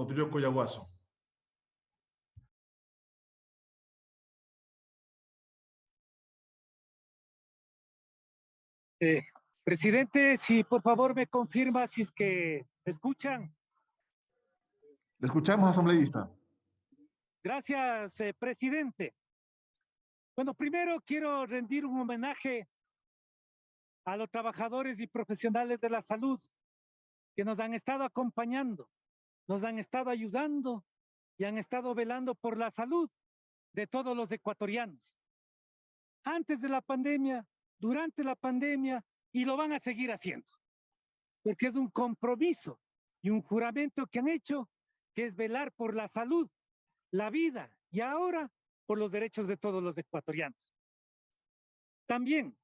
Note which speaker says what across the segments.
Speaker 1: Rodrigo Collaguazo.
Speaker 2: Presidente, si por favor me confirma si es que me escuchan.
Speaker 1: Le escuchamos, asambleísta.
Speaker 2: Gracias, presidente. Bueno, primero quiero rendir un homenaje a los trabajadores y profesionales de la salud que nos han estado acompañando, nos han estado ayudando y han estado velando por la salud de todos los ecuatorianos. Antes de la pandemia, durante la pandemia, y lo van a seguir haciendo, porque es un compromiso y un juramento que han hecho, que es velar por la salud, la vida y ahora por los derechos de todos los ecuatorianos. También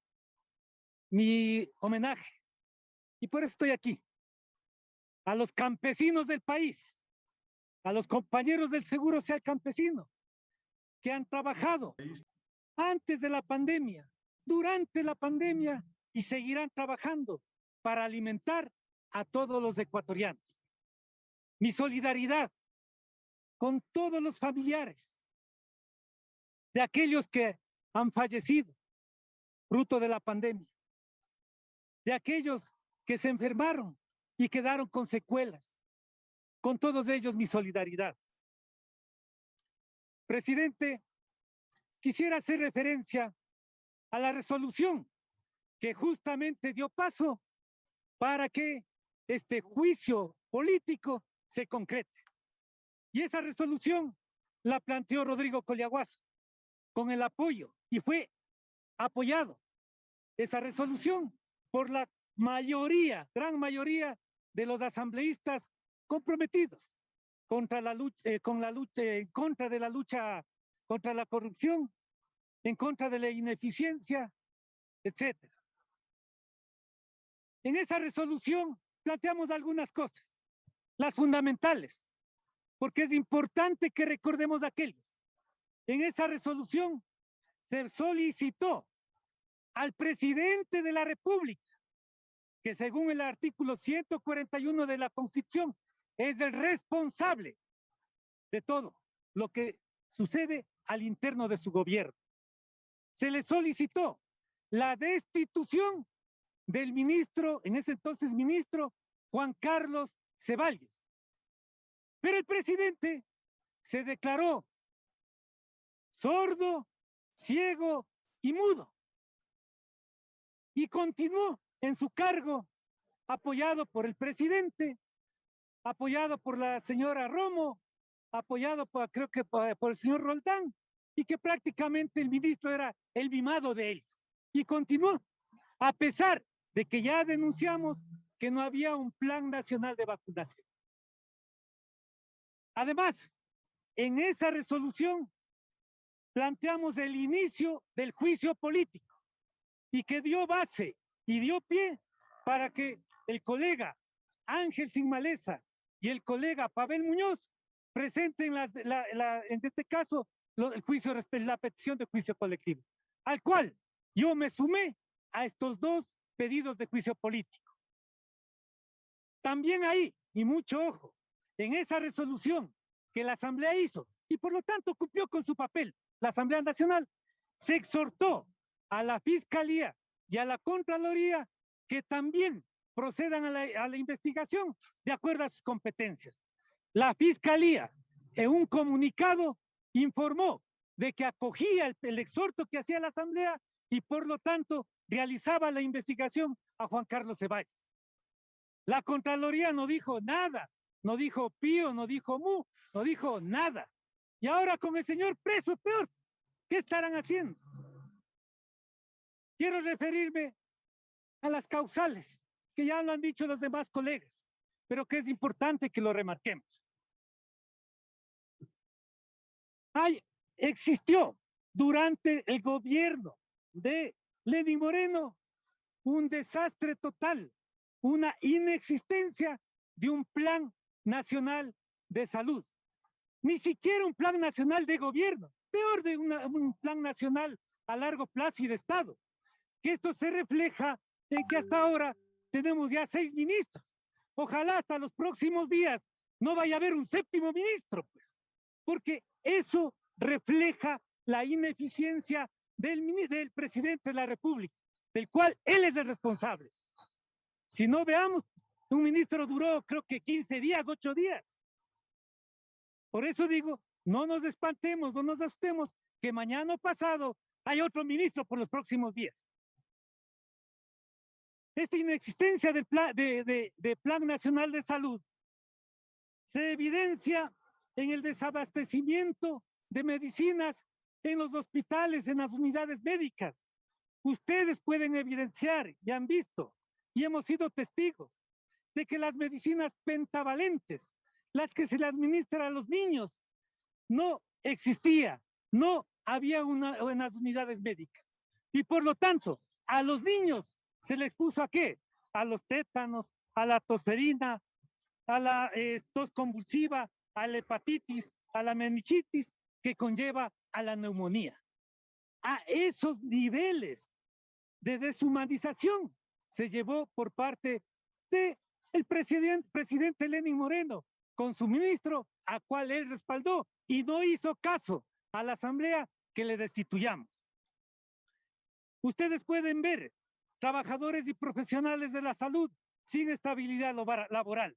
Speaker 2: mi homenaje, y por eso estoy aquí, a los campesinos del país, a los compañeros del Seguro Social Campesino, que han trabajado antes de la pandemia, durante la pandemia y seguirán trabajando para alimentar a todos los ecuatorianos. Mi solidaridad con todos los familiares de aquellos que han fallecido fruto de la pandemia, de aquellos que se enfermaron y quedaron con secuelas. Con todos ellos mi solidaridad. Presidente, quisiera hacer referencia a la resolución que justamente dio paso para que este juicio político se concrete. Y esa resolución la planteó Rodrigo Collaguazo con el apoyo y fue apoyado esa resolución por la mayoría, gran mayoría de los asambleístas comprometidos contra la lucha, en contra de la lucha contra la corrupción, en contra de la ineficiencia, etcétera. En esa resolución planteamos algunas cosas, las fundamentales, porque es importante que recordemos aquellos. En esa resolución se solicitó al presidente de la República, que según el artículo 141 de la Constitución es el responsable de todo lo que sucede al interno de su gobierno. Se le solicitó la destitución del ministro, en ese entonces ministro, Juan Carlos Ceballos. Pero el presidente se declaró sordo, ciego y mudo. Y continuó en su cargo, apoyado por el presidente, apoyado por la señora Romo, apoyado por, creo que por el señor Roldán, y que prácticamente el ministro era el mimado de ellos. Y continuó, a pesar de que ya denunciamos que no había un plan nacional de vacunación. Además, en esa resolución planteamos el inicio del juicio político y que dio base y dio pie para que el colega Ángel Sin Maleza y el colega Pavel Muñoz presenten en este caso el juicio, la petición de juicio colectivo, al cual yo me sumé a estos dos pedidos de juicio político. También ahí, y mucho ojo, en esa resolución que la Asamblea hizo, y por lo tanto cumplió con su papel, la Asamblea Nacional, se exhortó a la Fiscalía y a la Contraloría que también procedan a la investigación de acuerdo a sus competencias. La Fiscalía, en un comunicado, informó de que acogía el exhorto que hacía la Asamblea y por lo tanto realizaba la investigación a Juan Carlos Ceballos. La Contraloría no dijo nada, no dijo pío, no dijo mu, no dijo nada. Y ahora con el señor preso, peor, ¿qué estarán haciendo? Quiero referirme a las causales, que ya lo han dicho los demás colegas, pero que es importante que lo remarquemos. Existió durante el gobierno de Lenín Moreno un desastre total, una inexistencia de un plan nacional de salud. Ni siquiera un plan nacional de gobierno, peor de un plan nacional a largo plazo y de Estado. Que esto se refleja en que hasta ahora tenemos ya 6 ministros. Ojalá hasta los próximos días no vaya a haber un séptimo ministro, pues, porque eso refleja la ineficiencia del presidente de la República, del cual él es el responsable. Si no, veamos, un ministro duró creo que 15 días, 8 días. Por eso digo, no nos espantemos, no nos asustemos, que mañana o pasado hay otro ministro por los próximos días. Esta inexistencia del Plan Nacional de Salud se evidencia en el desabastecimiento de medicinas en los hospitales, en las unidades médicas. Ustedes pueden evidenciar, y han visto, y hemos sido testigos, de que las medicinas pentavalentes, las que se le administran a los niños, no existía, no había en las unidades médicas. Y por lo tanto, a los niños se les puso ¿a qué? A los tétanos, a la tosferina, a la tos convulsiva, a la hepatitis, a la meningitis, que conlleva a la neumonía. A esos niveles de deshumanización se llevó por parte del presidente Lenín Moreno, con su ministro, a cual él respaldó, y no hizo caso a la asamblea que le destituyamos. Ustedes pueden ver trabajadores y profesionales de la salud sin estabilidad laboral.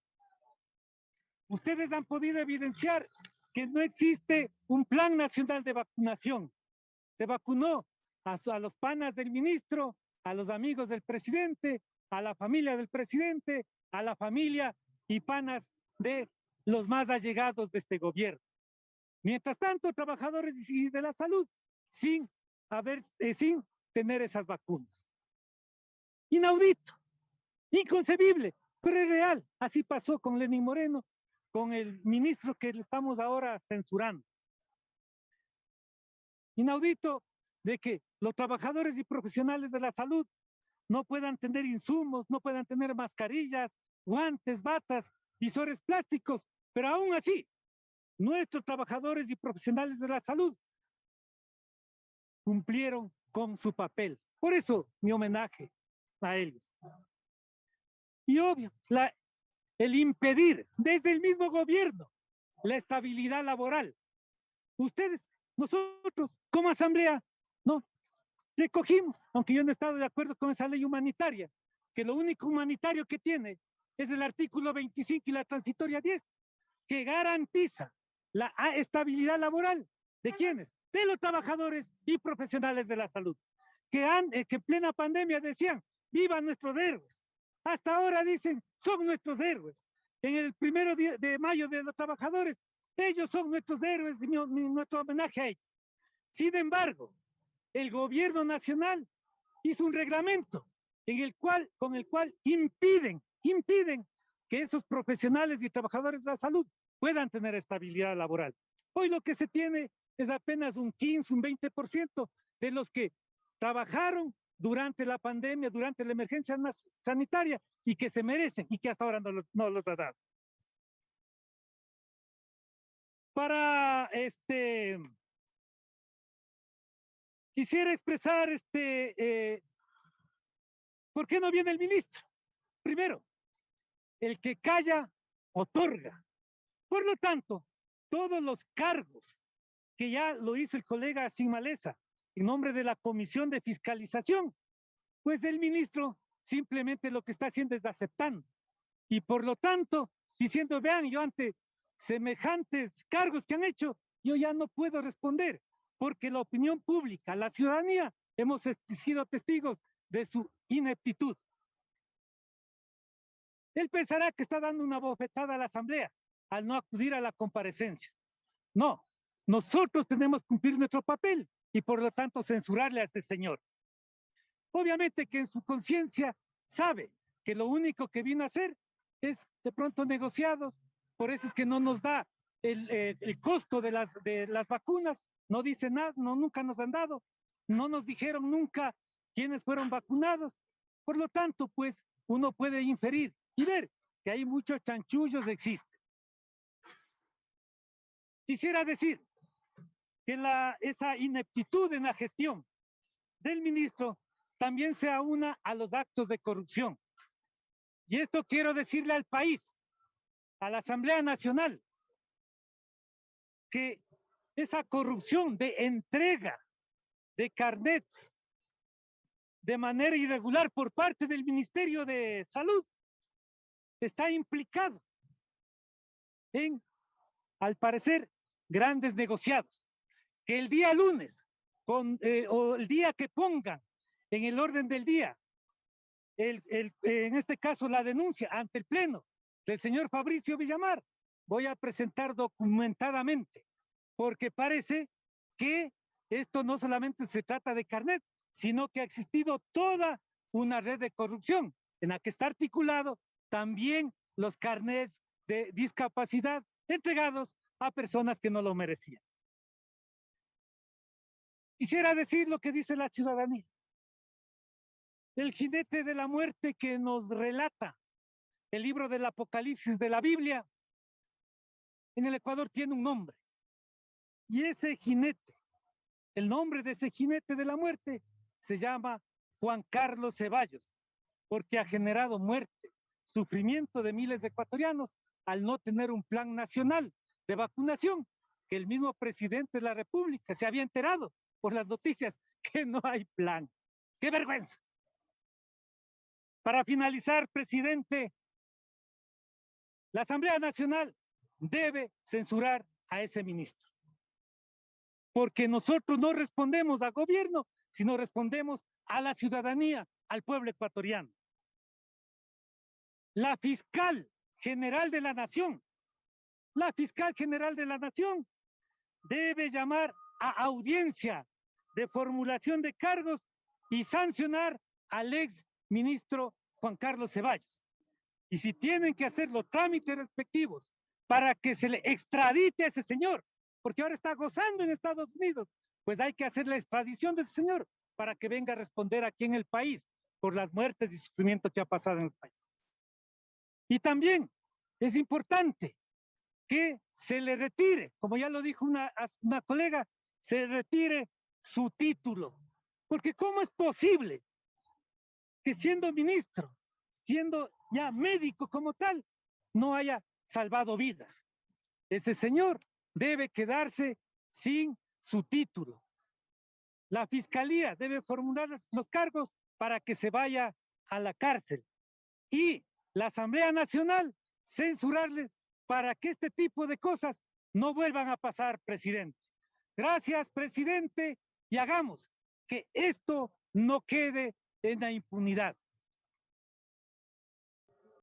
Speaker 2: Ustedes han podido evidenciar que no existe un plan nacional de vacunación. Se vacunó a los panas del ministro, a los amigos del presidente, a la familia del presidente, a la familia y panas de los más allegados de este gobierno. Mientras tanto, trabajadores de la salud sin tener esas vacunas. Inaudito, inconcebible, pero es real. Así pasó con Lenín Moreno, con el ministro que le estamos ahora censurando. Inaudito de que los trabajadores y profesionales de la salud no puedan tener insumos, no puedan tener mascarillas, guantes, batas, visores plásticos, pero aún así, nuestros trabajadores y profesionales de la salud cumplieron con su papel. Por eso, mi homenaje a ellos. Y obvio, el impedir desde el mismo gobierno la estabilidad laboral. Ustedes, nosotros, como asamblea, no recogimos, aunque yo no he estado de acuerdo con esa ley humanitaria, que lo único humanitario que tiene es el artículo 25 y la transitoria 10, que garantiza la estabilidad laboral. ¿De quiénes? De los trabajadores y profesionales de la salud, que en plena pandemia decían, ¡vivan nuestros héroes! Hasta ahora dicen, son nuestros héroes. En el 1 de mayo de los trabajadores, ellos son nuestros héroes y nuestro homenaje a ellos. Sin embargo, el gobierno nacional hizo un reglamento con el cual impiden que esos profesionales y trabajadores de la salud puedan tener estabilidad laboral. Hoy lo que se tiene es apenas un 15, un 20% de los que trabajaron durante la pandemia, durante la emergencia sanitaria y que se merecen y que hasta ahora no los ha dado. Quisiera expresar ¿por qué no viene el ministro? Primero, el que calla, otorga. Por lo tanto, todos los cargos que ya lo hizo el colega Sin Maleza en nombre de la Comisión de Fiscalización, pues el ministro simplemente lo que está haciendo es aceptando. Y por lo tanto, diciendo, vean, yo ante semejantes cargos que han hecho, yo ya no puedo responder, porque la opinión pública, la ciudadanía, hemos sido testigos de su ineptitud. Él pensará que está dando una bofetada a la asamblea al no acudir a la comparecencia. No, nosotros tenemos que cumplir nuestro papel y por lo tanto censurarle a este señor. Obviamente que en su conciencia sabe que lo único que vino a hacer es de pronto negociados, por eso es que no nos da el costo de las vacunas, no dice nada, nunca nos han dado, no nos dijeron nunca quiénes fueron vacunados, por lo tanto, pues uno puede inferir y ver que hay muchos chanchullos existen. Quisiera decir que esa ineptitud en la gestión del ministro también se aúna a los actos de corrupción. Y esto quiero decirle al país, a la Asamblea Nacional que esa corrupción de entrega de carnets de manera irregular por parte del Ministerio de Salud está implicado en, al parecer, grandes negociados. Que el día lunes, o el día que pongan en el orden del día, en este caso la denuncia ante el Pleno del señor Fabricio Villamar, voy a presentar documentadamente, porque parece que esto no solamente se trata de carnet, sino que ha existido toda una red de corrupción en la que está articulado también los carnets de discapacidad entregados a personas que no lo merecían. Quisiera decir lo que dice la ciudadanía. El jinete de la muerte que nos relata el libro del Apocalipsis de la Biblia, en el Ecuador tiene un nombre. Y ese jinete, el nombre de ese jinete de la muerte, se llama Juan Carlos Ceballos, porque ha generado muerte, sufrimiento de miles de ecuatorianos al no tener un plan nacional de vacunación, que el mismo presidente de la República se había enterado por las noticias que no hay plan. ¡Qué vergüenza! Para finalizar, presidente, la Asamblea Nacional debe censurar a ese ministro, porque nosotros no respondemos al gobierno, sino respondemos a la ciudadanía, al pueblo ecuatoriano. La fiscal general de la Nación debe llamar a audiencia de formulación de cargos y sancionar al ex ministro Juan Carlos Ceballos. Y si tienen que hacer los trámites respectivos para que se le extradite a ese señor, porque ahora está gozando en Estados Unidos, pues hay que hacer la extradición de ese señor para que venga a responder aquí en el país por las muertes y sufrimiento que ha pasado en el país. Y también es importante que se le retire, como ya lo dijo una colega, se retire su título. Porque ¿cómo es posible que siendo ministro, siendo ya médico como tal, no haya salvado vidas? Ese señor debe quedarse sin su título. La fiscalía debe formular los cargos para que se vaya a la cárcel. Y la Asamblea Nacional censurarle para que este tipo de cosas no vuelvan a pasar, presidente. Gracias, presidente, y hagamos que esto no quede en la impunidad.